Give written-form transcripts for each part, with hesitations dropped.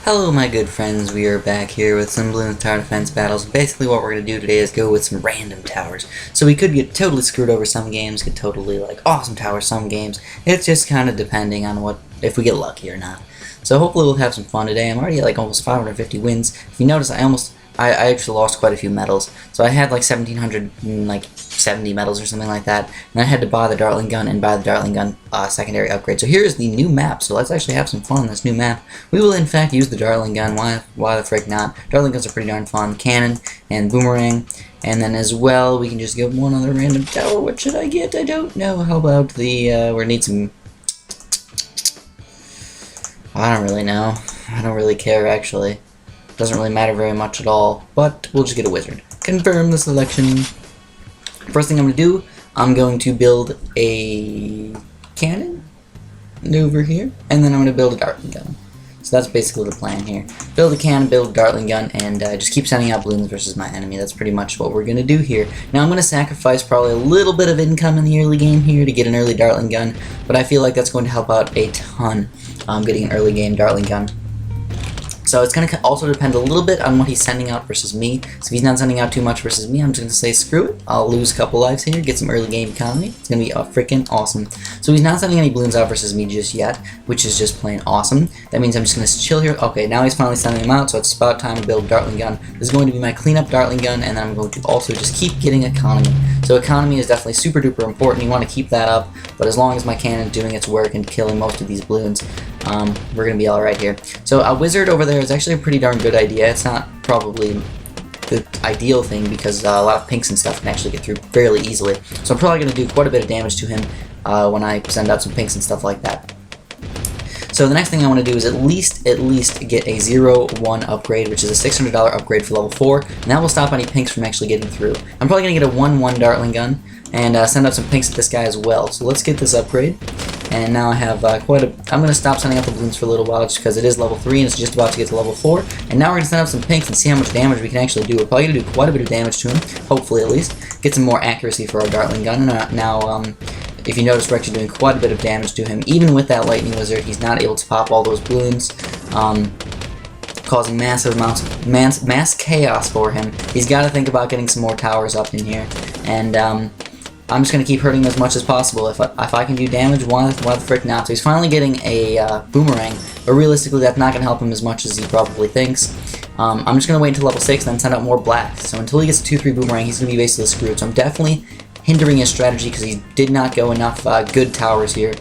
Hello my good friends, we are back here with some Bloons Tower Defense battles. Basically what we're going to do today is go with some random towers. So we could get totally screwed over some games, get totally like awesome towers some games. It's just kind of depending on if we get lucky or not. So hopefully we'll have some fun today. I'm already at like almost 550 wins. If you notice, I actually lost quite a few medals. So I had like 1770 medals or something like that. And I had to buy the Dartling gun and buy the Dartling gun secondary upgrade. So here's the new map. So let's actually have some fun on this new map. We will in fact use the Dartling gun. Why the frick not? Dartling guns are pretty darn fun. Cannon and boomerang. And then as well, we can just get one other random tower. What should I get? I don't know. How about the, we need some... I don't really know. I don't really care actually. Doesn't really matter very much at all, but we'll just get a wizard. Confirm the selection. First thing I'm going to do, I'm going to build a cannon over here, and then I'm going to build a Dartling gun. So that's basically the plan here. Build a cannon, build a Dartling gun, and just keep sending out balloons versus my enemy. That's pretty much what we're going to do here. Now I'm going to sacrifice probably a little bit of income in the early game here to get an early Dartling gun, but I feel like that's going to help out a ton getting an early game Dartling gun. So it's going to also depend a little bit on what he's sending out versus me. So if he's not sending out too much versus me, I'm just going to say screw it. I'll lose a couple lives here, get some early game economy. It's going to be freaking awesome. So he's not sending any balloons out versus me just yet, which is just plain awesome. That means I'm just going to chill here. Okay, now he's finally sending them out, so it's about time to build a Dartling gun. This is going to be my cleanup Dartling gun, and then I'm going to also just keep getting economy. So economy is definitely super duper important. You want to keep that up, but as long as my cannon is doing its work and killing most of these balloons, we're going to be alright here. So a wizard over there is actually a pretty darn good idea. It's not probably the ideal thing because a lot of pinks and stuff can actually get through fairly easily. So I'm probably going to do quite a bit of damage to him when I send out some pinks and stuff like that. So the next thing I want to do is at least get a 0-1 upgrade, which is a $600 upgrade for level 4, and that will stop any pinks from actually getting through. I'm probably going to get a 1-1 Dartling gun and send out some pinks at this guy as well. So let's get this upgrade. And now I have I'm going to stop sending out the balloons for a little while just because it is level 3 and it's just about to get to level 4. And now we're going to send out some pinks and see how much damage we can actually do. We're probably going to do quite a bit of damage to him, hopefully at least. Get some more accuracy for our Dartling gun. And now, if you notice, we're actually doing quite a bit of damage to him. Even with that lightning wizard, he's not able to pop all those balloons, causing massive amounts of mass chaos for him. He's got to think about getting some more towers up in here. And I'm just going to keep hurting him as much as possible. If I can do damage, why the frick not? So he's finally getting a boomerang, but realistically that's not going to help him as much as he probably thinks. I'm just going to wait until level 6 and then send out more blacks. So until he gets a 2-3 boomerang, he's going to be basically screwed. So I'm definitely hindering his strategy because he did not go enough good towers here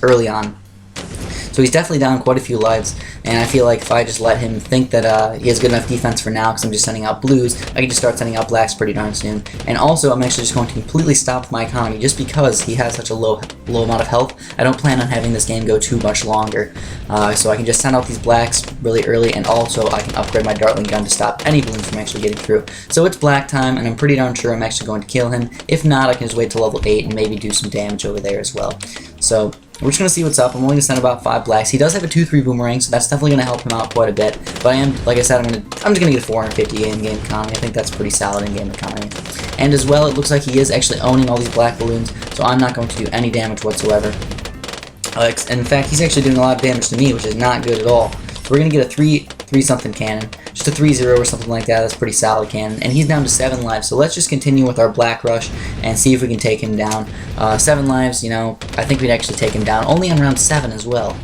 early on. So he's definitely down quite a few lives, and I feel like if I just let him think that he has good enough defense for now, because I'm just sending out blues, I can just start sending out blacks pretty darn soon. And also, I'm actually just going to completely stop my economy, just because he has such a low amount of health. I don't plan on having this game go too much longer, so I can just send out these blacks really early, and also I can upgrade my Dartling gun to stop any balloons from actually getting through. So it's black time, and I'm pretty darn sure I'm actually going to kill him. If not, I can just wait till level 8 and maybe do some damage over there as well. So we're just going to see what's up. I'm only going to send about 5 blacks. He does have a 2-3 boomerang, so that's definitely going to help him out quite a bit. But I am, like I said, I'm just going to get a 450 in-game economy. I think that's pretty solid in-game economy. And as well, it looks like he is actually owning all these black balloons, so I'm not going to do any damage whatsoever. In fact, he's actually doing a lot of damage to me, which is not good at all. So we're going to get a 3-something cannon. Just a 3-0 or something like that. That's a pretty solid cannon. And he's down to 7 lives. So let's just continue with our black rush and see if we can take him down. 7 lives, you know, I think we'd actually take him down. Only on round 7 as well.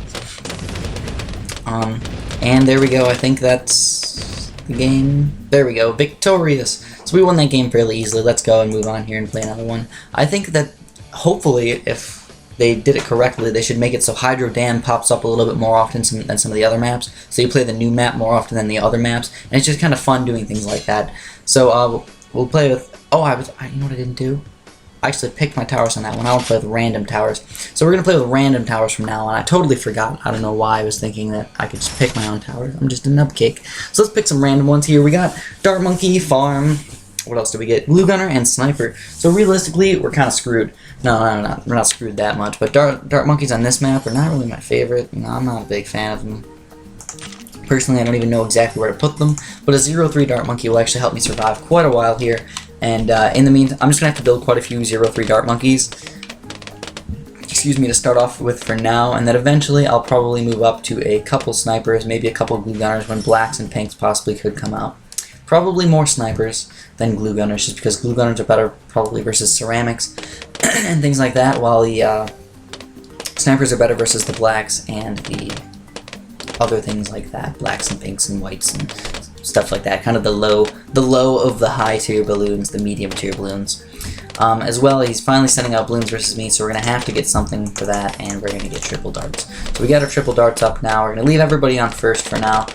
And there we go. I think that's the game. There we go. Victorious. So we won that game fairly easily. Let's go and move on here and play another one. I think that hopefully if they did it correctly, they should make it so Hydro Dam pops up a little bit more often than some of the other maps. So you play the new map more often than the other maps, and it's just kind of fun doing things like that. So we'll play with. Oh, you know what I didn't do? I actually picked my towers on that one. I want to play with random towers. So we're gonna play with random towers from now on. I totally forgot. I don't know why I was thinking that I could just pick my own towers. I'm just a nubcake. So let's pick some random ones here. We got Dart Monkey, Farm. What else do we get? Blue Gunner and Sniper. So realistically, we're kind of screwed. No, we're not screwed that much. But Dart Monkeys on this map are not really my favorite. You know, I'm not a big fan of them. Personally, I don't even know exactly where to put them. But a 0-3 Dart Monkey will actually help me survive quite a while here. And in the meantime, I'm just going to have to build quite a few 0-3 Dart Monkeys. excuse me, to start off with for now, and then eventually I'll probably move up to a couple snipers, maybe a couple glue gunners when blacks and pinks possibly could come out. Probably more snipers than glue gunners, just because glue gunners are better probably versus ceramics and things like that, while the snipers are better versus the blacks and the other things like that, blacks and pinks and whites and stuff like that. Kind of the low of the high tier balloons, the medium tier balloons. As well, he's finally sending out balloons versus me, so we're going to have to get something for that, and we're going to get triple darts. So we got our triple darts up now. We're going to leave everybody on first for now.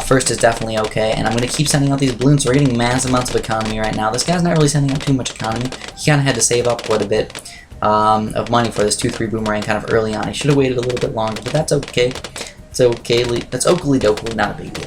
First is definitely okay, and I'm going to keep sending out these balloons, so we're getting massive amounts of economy right now. This guy's not really sending out too much economy. He kind of had to save up quite a bit of money for this 2-3 boomerang kind of early on. He should have waited a little bit longer, but that's okay. It's okay. That's oakley dokley, not a big deal.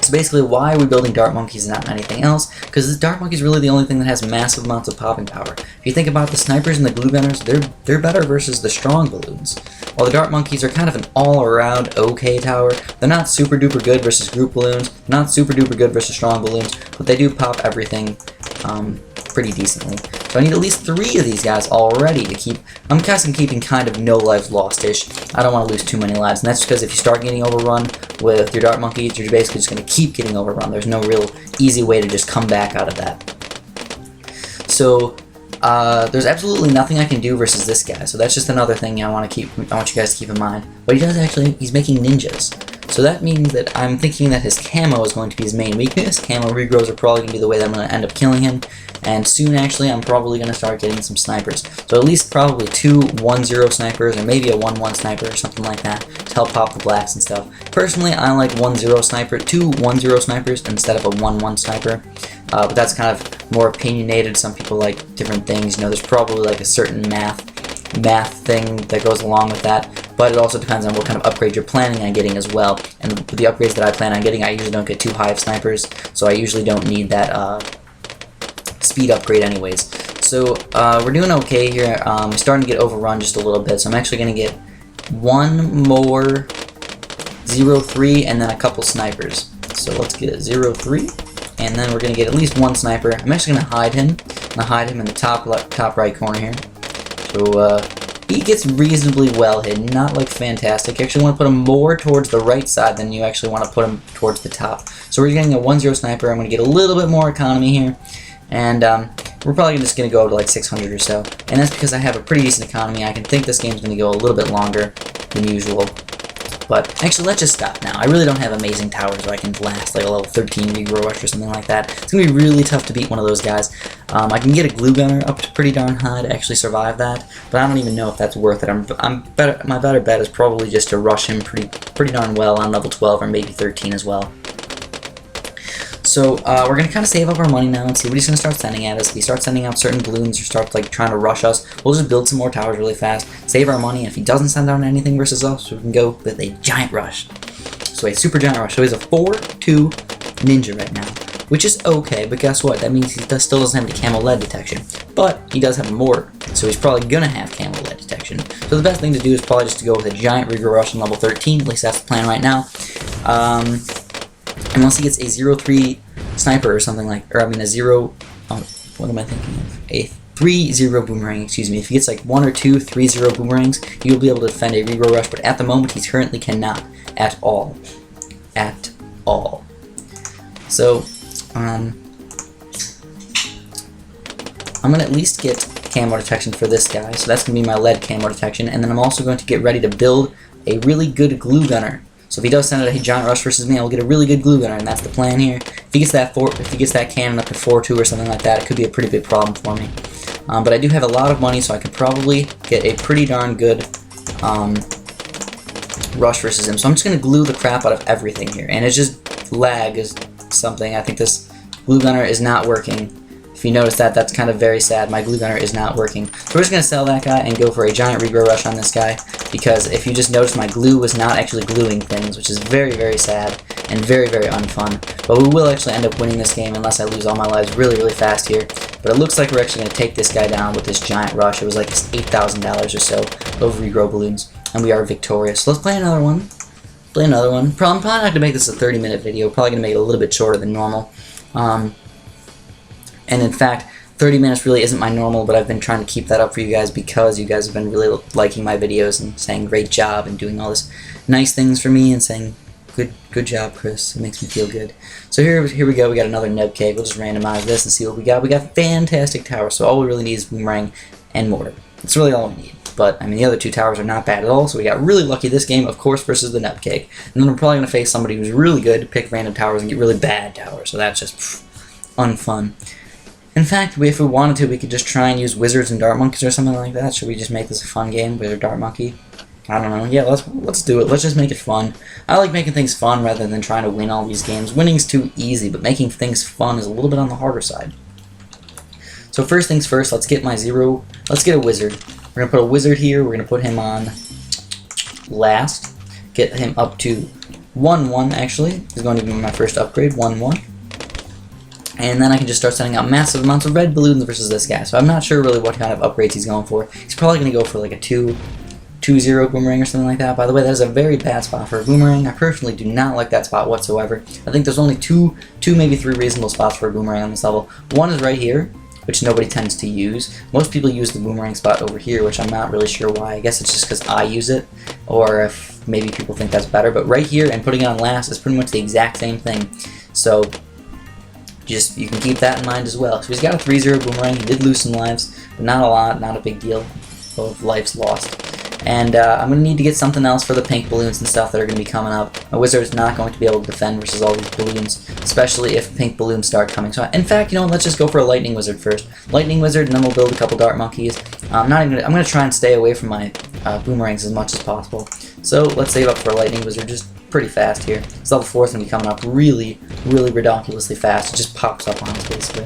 So basically, why are we building dart monkeys and not anything else? Because this dart monkey is really the only thing that has massive amounts of popping power. If you think about the snipers and the glue gunners, they're better versus the strong balloons. While the dart monkeys are kind of an all-around okay tower, they're not super duper good versus group balloons, not super duper good versus strong balloons, but they do pop everything pretty decently. So I need at least 3 of these guys already to keep. I'm guessing keeping kind of no lives lost-ish. I don't want to lose too many lives, and that's because if you start getting overrun with your dart monkeys, you're basically just going to keep getting overrun. There's no real easy way to just come back out of that. So there's absolutely nothing I can do versus this guy. So that's just another thing I want you guys to keep in mind. But he does actually. He's making ninjas. So that means that I'm thinking that his camo is going to be his main weakness. Camo regrows are probably going to be the way that I'm going to end up killing him. And soon, actually, I'm probably going to start getting some snipers. So at least probably 2 1-0 snipers, or maybe a 1-1 sniper, or something like that, to help pop the blacks and stuff. Personally, I like 1-0 sniper, 2 1-0 snipers instead of a 1-1 sniper. But that's kind of more opinionated. Some people like different things. You know, there's probably like a certain math thing that goes along with that, but it also depends on what kind of upgrade you're planning on getting as well. And the upgrades that I plan on getting, I usually don't get too high of snipers, so I usually don't need that speed upgrade anyways. So we're doing okay here. We're starting to get overrun just a little bit, so I'm actually going to get 1 more 0-3 and then a couple snipers. So let's get a 0-3, and then we're going to get at least 1 sniper. I'm actually going to hide him. I'm going to hide him in the top right corner here. So he gets reasonably well hidden, not like fantastic. You actually want to put him more towards the right side than you actually want to put him towards the top. So we're getting a 1-0 sniper. I'm going to get a little bit more economy here, and we're probably just going to go up to like 600 or so. And that's because I have a pretty decent economy. I can think this game's going to go a little bit longer than usual. But actually, let's just stop now. I really don't have amazing towers where I can last like a level 13 regrow rush or something like that. It's going to be really tough to beat one of those guys. I can get a glue gunner up to pretty darn high to actually survive that, but I don't even know if that's worth it. My better bet is probably just to rush him pretty darn well on level 12 or maybe 13 as well. So we're going to kind of save up our money now and see what he's going to start sending at us. If he starts sending out certain balloons or starts like trying to rush us, we'll just build some more towers really fast, save our money, and if he doesn't send out anything versus us, we can go with a giant rush. So a super giant rush. So he's a 4-2 ninja right now, which is okay, but guess what? That means he still doesn't have any camo lead detection, but he does have a mortar, so he's probably going to have camo lead detection. So the best thing to do is probably just to go with a giant regrow rush on level 13, at least that's the plan right now. Unless he gets a 0-3 sniper or something like, or I mean a 0, what am I thinking of? A 3-0 boomerang, excuse me. If he gets like 1 or 2 3-0 boomerangs, he will be able to defend a regrow rush, but at the moment he currently cannot at all. At all. So, I'm going to at least get camo detection for this guy, so that's going to be my lead camo detection, and then I'm also going to get ready to build a really good glue gunner. So if he does send out a giant rush versus me, I'll get a really good glue gunner, and that's the plan here. If he gets that cannon up to 4-2 or something like that, it could be a pretty big problem for me. But I do have a lot of money, so I could probably get a pretty darn good rush versus him. So I'm just going to glue the crap out of everything here, and it's just lag is something. I think this glue gunner is not working. If you notice that, that's kind of very sad. My glue gunner is not working. So we're just going to sell that guy and go for a giant regrow rush on this guy, because if you just notice, my glue was not actually gluing things, which is very, very sad and very, very unfun. But we will actually end up winning this game unless I lose all my lives really, really fast here. But it looks like we're actually going to take this guy down with this giant rush. It was like $8,000 or so of regrow balloons, and we are victorious. So let's play another one. I'm probably not going to make this a 30-minute video. Probably going to make it a little bit shorter than normal. And in fact, 30 minutes really isn't my normal, but I've been trying to keep that up for you guys because you guys have been really liking my videos and saying great job and doing all this nice things for me and saying good job, Chris. It makes me feel good. So here we go. We got another nub cake. We'll just randomize this and see what we got. We got fantastic towers, so all we really need is boomerang and mortar. That's really all we need. But I mean, the other two towers are not bad at all, so we got really lucky this game, of course, versus the nub cake. And then we're probably going to face somebody who's really good, pick random towers, and get really bad towers. So that's just unfun. In fact, if we wanted to, we could just try and use wizards and dart monkeys or something like that. Should we just make this a fun game, wizard dart monkey? I don't know. Yeah, let's do it. Let's just make it fun. I like making things fun rather than trying to win all these games. Winning's too easy, but making things fun is a little bit on the harder side. So first things first, let's get let's get a wizard. We're going to put a wizard here. We're going to put him on last. Get him up to 1-1, actually. He's going to be my first upgrade, 1-1. And then I can just start sending out massive amounts of red balloons versus this guy. So I'm not sure really what kind of upgrades he's going for. He's probably going to go for like a 2-0 boomerang or something like that. By the way, that is a very bad spot for a boomerang. I personally do not like that spot whatsoever. I think there's only two, maybe three reasonable spots for a boomerang on this level. One is right here, which nobody tends to use. Most people use the boomerang spot over here, which I'm not really sure why. I guess it's just because I use it, or if maybe people think that's better. But right here and putting it on last is pretty much the exact same thing. So you can keep that in mind as well. So he's got a 3-0 boomerang. He did lose some lives, but not a lot, not a big deal of lives lost. And I'm going to need to get something else for the pink balloons and stuff that are going to be coming up. My wizard is not going to be able to defend versus all these balloons, especially if pink balloons start coming. So, in fact, you know what? Let's just go for a lightning wizard first. Lightning wizard, and then we'll build a couple dart monkeys. I'm going to try and stay away from my boomerangs as much as possible. So let's save up for a lightning wizard just pretty fast here. So level 4 is going to be coming up really redonkulously fast. It just pops up on us, basically.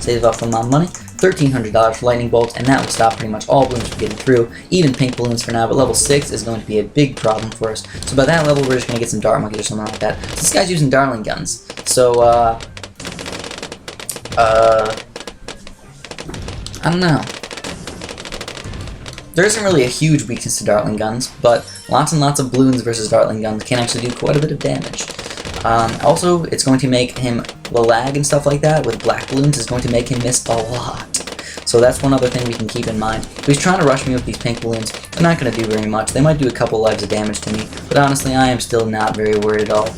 Save up for my money. $1,300 for lightning bolts, and that will stop pretty much all balloons from getting through, even pink balloons for now, but level 6 is going to be a big problem for us. So by that level, we're just going to get some dart monkeys or something like that. So this guy's using darling guns. So, I don't know. There isn't really a huge weakness to dartling guns, but lots and lots of balloons versus dartling guns can actually do quite a bit of damage. Also, it's going to make him, the lag and stuff like that with black balloons is going to make him miss a lot. So that's one other thing we can keep in mind. If he's trying to rush me with these pink balloons, they're not going to do very much. They might do a couple lives of damage to me, but honestly, I am still not very worried at all.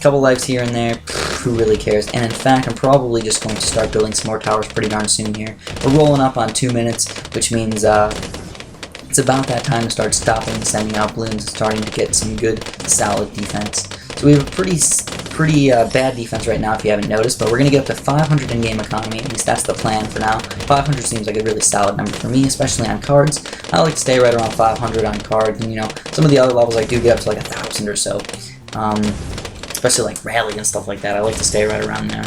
Couple lives here and there, who really cares? And in fact, I'm probably just going to start building some more towers pretty darn soon here. We're rolling up on 2 minutes, which means it's about that time to start stopping and sending out balloons and starting to get some good, solid defense. So we have a pretty bad defense right now, if you haven't noticed, but we're going to get up to 500 in-game economy. At least that's the plan for now. 500 seems like a really solid number for me, especially on cards. I like to stay right around 500 on cards, and you know, some of the other levels I do get up to like 1,000 or so. Especially like rally and stuff like that. I like to stay right around there.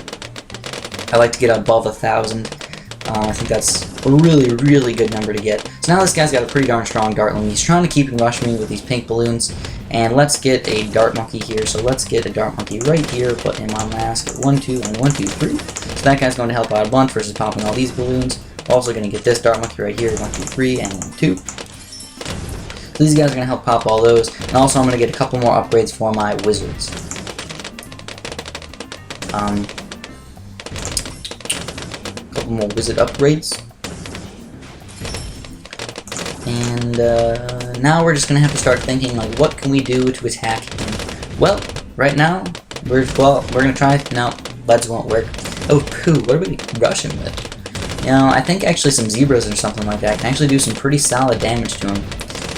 I like to get above 1,000. I think that's a really good number to get. So now this guy's got a pretty darn strong dartling. He's trying to keep and rush me with these pink balloons. And let's get a dart monkey here. So let's get a dart monkey right here. Put him on last. 1, 2, and 1, 2, 3. So that guy's going to help out a bunch versus popping all these balloons. Also going to get this dart monkey right here. 1, 2, 3, and 1, 2. So these guys are going to help pop all those. And also I'm going to get a couple more upgrades for my wizards. Couple more wizard upgrades. And now we're just going to have to start thinking, like, what can we do to attack him? Well, right now, we're going to try. No, leads won't work. Oh, poo, what are we rushing with? You know, I think actually some zebras or something like that can actually do some pretty solid damage to him.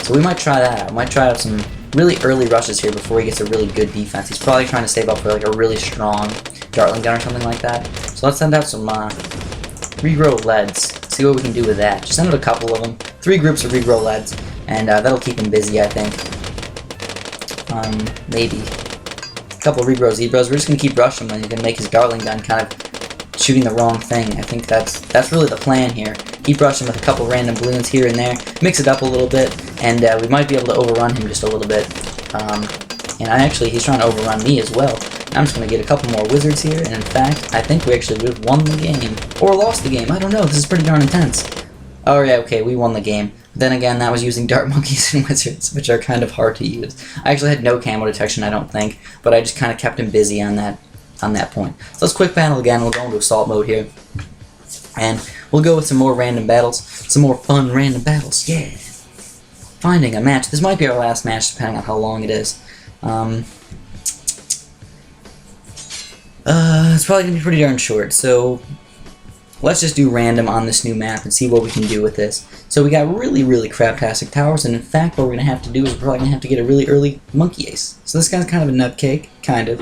So we might try that out. We might try out some really early rushes here before he gets a really good defense. He's probably trying to save up for like a really strong dartling gun or something like that. So let's send out some regrow leads. See what we can do with that. Just send out a couple of them. 3 groups of regrow leads, and that'll keep him busy, I think. Maybe a couple of regrow zebras. We're just gonna keep rushing him, and he's gonna make his dartling gun kind of shooting the wrong thing. I think that's really the plan here. Keep rushing with a couple random balloons here and there, mix it up a little bit, and we might be able to overrun him just a little bit. And he's trying to overrun me as well. I'm just going to get a couple more wizards here, and in fact, I think we actually would have won the game. Or lost the game, I don't know, this is pretty darn intense. Oh yeah, okay, we won the game. Then again, that was using dart monkeys and wizards, which are kind of hard to use. I actually had no camo detection, I don't think, but I just kind of kept him busy on that on that point. So let's quick battle again. We'll go into assault mode here. And we'll go with some more random battles. Some more fun random battles. Yeah. Finding a match. This might be our last match depending on how long it is. It's probably going to be pretty darn short. So let's just do random on this new map and see what we can do with this. So we got really, really craptastic towers, and in fact what we're going to have to do is we're probably going to have to get a really early monkey ace. So this guy's kind of a nutcake, kind of.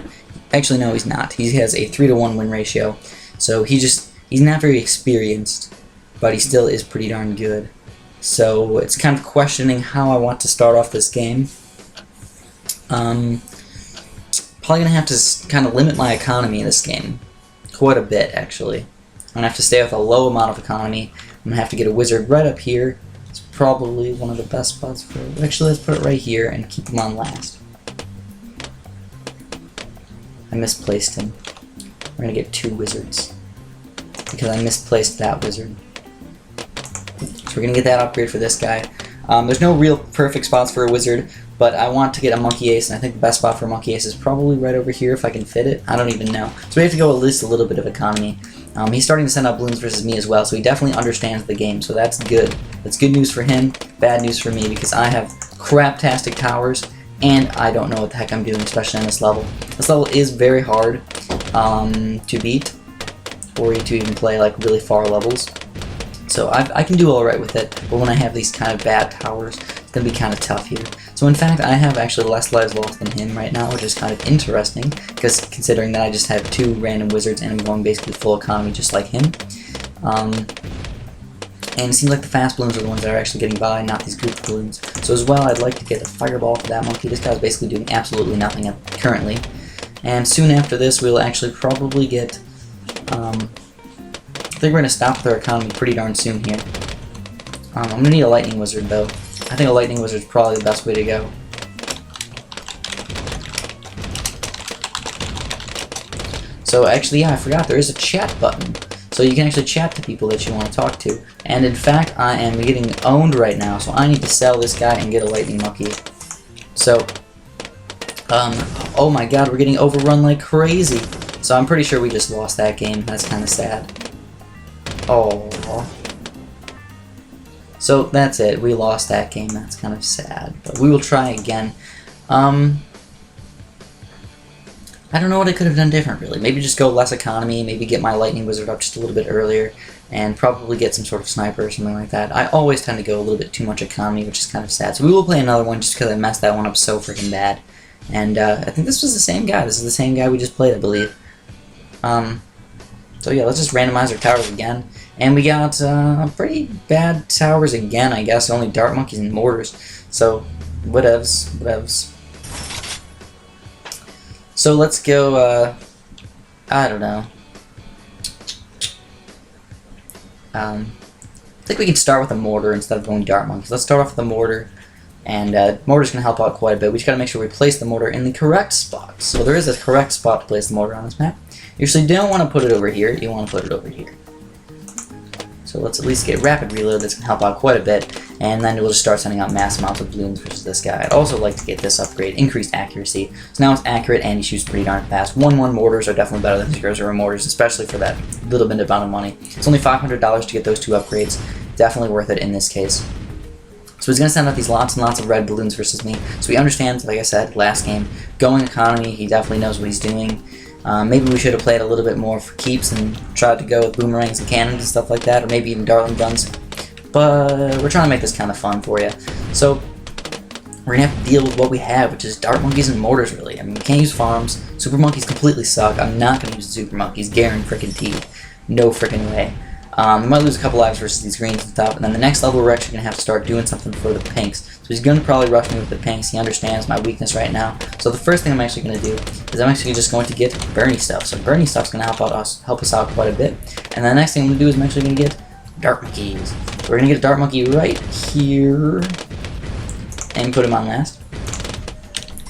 Actually, no, he's not. He has a 3-to-1 win ratio. So he's not very experienced, but he still is pretty darn good. So it's kind of questioning how I want to start off this game. Probably going to have to kind of limit my economy in this game. Quite a bit, actually. I'm going to have to stay with a low amount of economy. I'm going to have to get a wizard right up here. It's probably one of the best spots for it. Actually, let's put it right here and keep him on last. I misplaced him. We're going to get 2 wizards. Because I misplaced that wizard. So we're going to get that upgrade for this guy. There's no real perfect spots for a wizard, but I want to get a monkey ace, and I think the best spot for a monkey ace is probably right over here if I can fit it. I don't even know. So we have to go at least a little bit of economy. He's starting to send out Bloons versus me as well, so he definitely understands the game, so that's good. That's good news for him, bad news for me, because I have craptastic towers, and I don't know what the heck I'm doing, especially on this level. This level is very hard to beat, or to even play like really far levels. So I can do alright with it, but when I have these kind of bad towers, it's going to be kind of tough here. So in fact, I have actually less lives lost than him right now, which is kind of interesting, because considering that I just have 2 random wizards and I'm going basically full economy just like him. And it seems like the fast balloons are the ones that are actually getting by, not these group balloons. So as well, I'd like to get a fireball for that monkey. This guy's basically doing absolutely nothing currently. And soon after this, we'll actually probably get... I think we're going to stop with our economy pretty darn soon here. I'm going to need a lightning wizard though. I think a lightning wizard is probably the best way to go. So actually, yeah, I forgot, there is a chat button. So you can actually chat to people that you want to talk to. And in fact, I am getting owned right now, so I need to sell this guy and get a lightning monkey. So, oh my god, we're getting overrun like crazy. So I'm pretty sure we just lost that game. That's kind of sad. Oh. So that's it. We lost that game. That's kind of sad. But we will try again. I don't know what I could have done different, really. Maybe just go less economy, maybe get my lightning wizard up just a little bit earlier, and probably get some sort of sniper or something like that. I always tend to go a little bit too much economy, which is kind of sad. So we will play another one just because I messed that one up so freaking bad. And I think this was the same guy. This is the same guy we just played, I believe. So yeah, let's just randomize our towers again. And we got pretty bad towers again, I guess. Only dart monkeys and mortars. So, whatevs, whatevs. So let's go, I don't know. I think we can start with a mortar instead of going dart monkeys. Let's start off with a mortar. And mortar's going to help out quite a bit. We just got to make sure we place the mortar in the correct spot. So there is a correct spot to place the mortar on this map. You actually don't want to put it over here. You want to put it over here. So let's at least get rapid reload. That's going to help out quite a bit. And then we'll just start sending out mass amounts of balloons versus this guy. I'd also like to get this upgrade, increased accuracy. So now it's accurate and he shoots pretty darn fast. 1-1 mortars are definitely better than 0-0 mortars, especially for that little bit amount of money. It's only $500 to get those 2 upgrades. Definitely worth it in this case. So he's going to send out these lots and lots of red balloons versus me. So he understands, like I said, last game, going economy, he definitely knows what he's doing. Maybe we should have played a little bit more for keeps and tried to go with boomerangs and cannons and stuff like that, or maybe even dartling guns. But we're trying to make this kind of fun for you. So we're going to have to deal with what we have, which is dart monkeys and mortars, really. I mean, we can't use farms. Super monkeys completely suck. I'm not going to use super monkeys. Guaranteed. No freaking way. We might lose a couple lives versus these greens and stuff, and then the next level we're actually going to have to start doing something for the pinks. So he's going to probably rush me with the pinks. He understands my weakness right now. So the first thing I'm actually going to do is I'm actually just going to get Bernie stuff. So Bernie stuff's going to help us out quite a bit. And then the next thing I'm going to do is I'm actually going to get dart monkeys. So we're going to get a dart monkey right here and put him on last.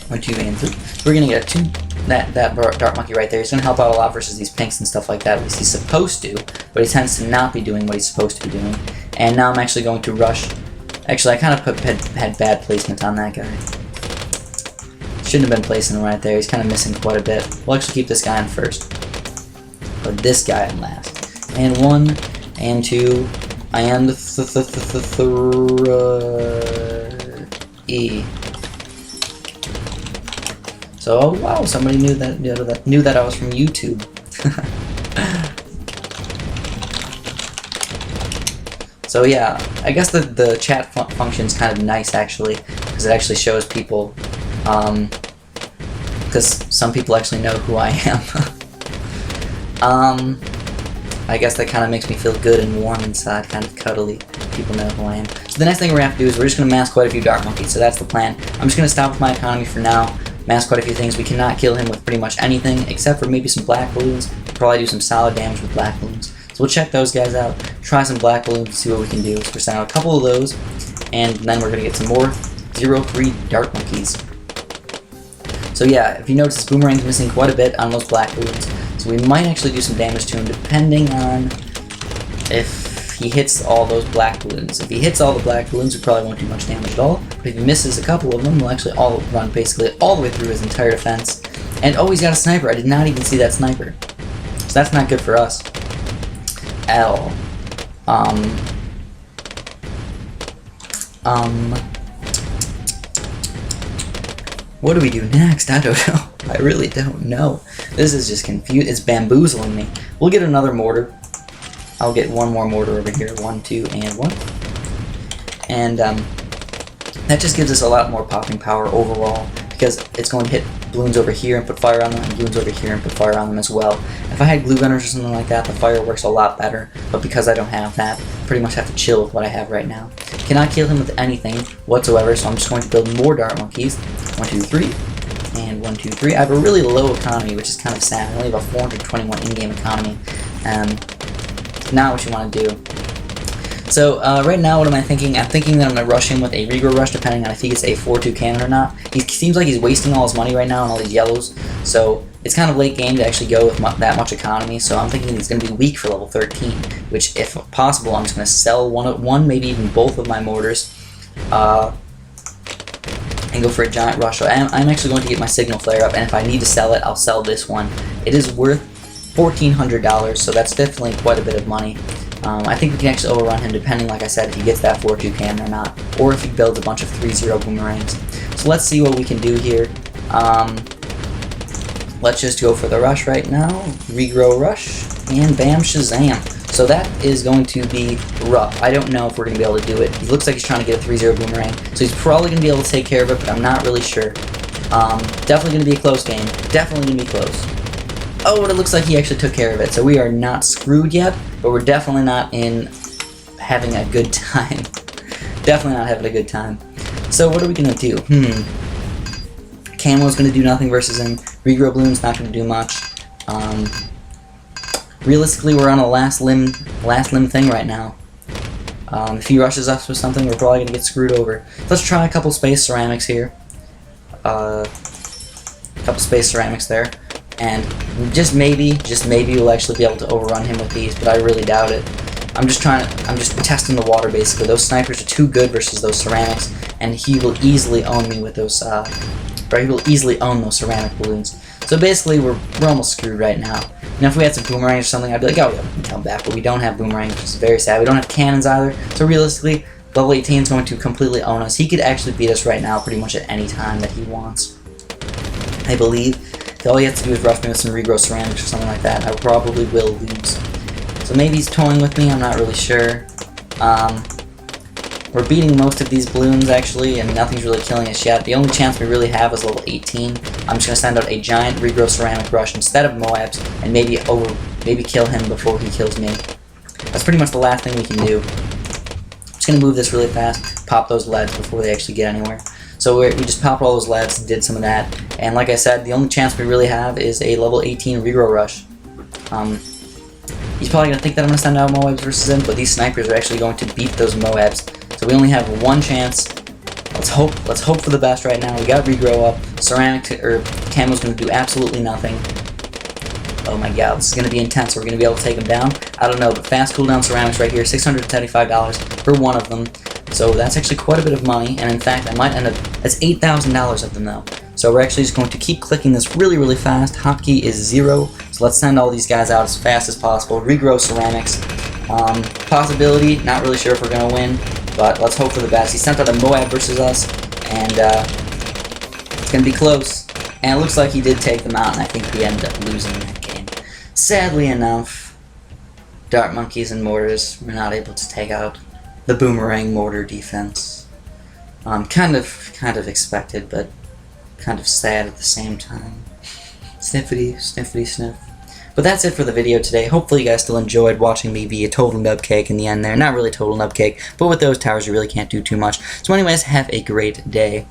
1, 2, and 3. So we're going to get a 2. That dart monkey right there. He's going to help out a lot versus these pinks and stuff like that. At least he's supposed to, but he tends to not be doing what he's supposed to be doing. And now I'm actually going to rush. Actually, I kind of had bad placement on that guy. Shouldn't have been placing him right there. He's kind of missing quite a bit. We'll actually keep this guy in first. Or this guy in last. And 1, and 2, and 3. So, oh wow, somebody knew that I was from YouTube. So yeah, I guess the chat function is kind of nice actually, because it actually shows people, because some people actually know who I am. I guess that kind of makes me feel good and warm inside, kind of cuddly. People know who I am. So the next thing we're going to have to do is we're just going to mass quite a few Dark Monkeys, so that's the plan. I'm just going to stop with my economy for now, mass quite a few things. We cannot kill him with pretty much anything, except for maybe some Black Balloons. We'll probably do some solid damage with Black Balloons. So we'll check those guys out, try some Black Balloons, and see what we can do. So we're sending out a couple of those, and then we're going to get some more 0-3 Dark Monkeys. So yeah, if you notice, this Boomerang's missing quite a bit on those Black Balloons. So we might actually do some damage to him, depending on if he hits all those Black Balloons. If he hits all the Black Balloons, we probably won't do much damage at all. But if he misses a couple of them, we'll actually all run basically all the way through his entire defense. And oh, he's got a sniper. I did not even see that sniper. So that's not good for us at all. What do we do next? I don't know. I really don't know. This is just confused. It's bamboozling me. We'll get another mortar. I'll get one more mortar over here. 1, 2, and 1. And that just gives us a lot more popping power overall, because it's going to hit balloons over here and put fire on them, and balloons over here and put fire on them as well. If I had glue gunners or something like that, the fire works a lot better, but because I don't have that, I pretty much have to chill with what I have right now. Cannot kill him with anything whatsoever, so I'm just going to build more Dark Monkeys. 1, 2, 3, and 1, 2, 3. I have a really low economy, which is kind of sad. I only have a 421 in-game economy. Not what you want to do. So right now, what am I thinking? I'm thinking that I'm going to rush him with a regrow rush, depending on if he gets a 4-2 cannon or not. He seems like he's wasting all his money right now on all these yellows, so it's kind of late game to actually go with that much economy, so I'm thinking he's going to be weak for level 13, which, if possible, I'm just going to sell one, maybe even both of my mortars, and go for a giant rush. So I'm actually going to get my signal flare up, and if I need to sell it, I'll sell this one. It is worth $1,400, so that's definitely quite a bit of money. I think we can actually overrun him, depending, like I said, if he gets that 4-2 cannon or not, or if he builds a bunch of 3-0 boomerangs. So let's see what we can do here. Let's just go for the rush right now. Regrow rush, and bam, shazam. So that is going to be rough. I don't know if we're going to be able to do it. He looks like he's trying to get a 3-0 boomerang, so he's probably going to be able to take care of it, but I'm not really sure. Definitely going to be a close game. Definitely going to be close. Oh, and it looks like he actually took care of it, so we are not screwed yet, but we're definitely not in having a good time. Definitely not having a good time. So what are we going to do? Camo's going to do nothing versus him. Regrow Bloon's not going to do much. Realistically, we're on a last limb thing right now. If he rushes us with something, we're probably going to get screwed over. Let's try a couple space ceramics here. Couple space ceramics there. And just maybe we'll actually be able to overrun him with these, but I really doubt it. I'm just testing the water basically. Those snipers are too good versus those ceramics, and he will easily own me with those, he will easily own those ceramic balloons. So basically, we're almost screwed right now. Now, if we had some boomerangs or something, I'd be like, oh yeah, we can come back, but we don't have boomerangs, which is very sad. We don't have cannons either, so realistically, level 18 is going to completely own us. He could actually beat us right now pretty much at any time that he wants, I believe. All he has to do is rush me with some regrow ceramics or something like that, and I probably will lose. So maybe he's toying with me, I'm not really sure. We're beating most of these balloons, actually, and nothing's really killing us yet. The only chance we really have is level 18. I'm just going to send out a giant regrow ceramic rush instead of Moabs, and maybe kill him before he kills me. That's pretty much the last thing we can do. I'm just going to move this really fast, pop those leads before they actually get anywhere. So we just popped all those leads, did some of that, and like I said, the only chance we really have is a level 18 regrow rush. He's probably going to think that I'm going to send out Moabs versus him, but these snipers are actually going to beat those Moabs. So we only have one chance. Let's hope for the best right now. We got regrow up. Ceramic or Camo's going to do absolutely nothing. Oh my god, this is going to be intense. We're going to be able to take them down. I don't know, but fast cooldown ceramics right here, $675 for one of them. So that's actually quite a bit of money, and in fact, I might end up, that's $8,000 of them though. So we're actually just going to keep clicking this really, really fast. Hotkey is 0, so let's send all these guys out as fast as possible. Regrow ceramics. Possibility, not really sure if we're going to win, but let's hope for the best. He sent out a Moab versus us, and it's going to be close. And it looks like he did take them out, and I think we ended up losing that game. Sadly enough, Dart Monkeys and Mortars were not able to take out the Boomerang Mortar defense. Kind of expected, but kind of sad at the same time. Sniffity, sniffity, sniff. But that's it for the video today. Hopefully you guys still enjoyed watching me be a total nubcake in the end there. Not really total nubcake, but with those towers you really can't do too much. So anyways, have a great day.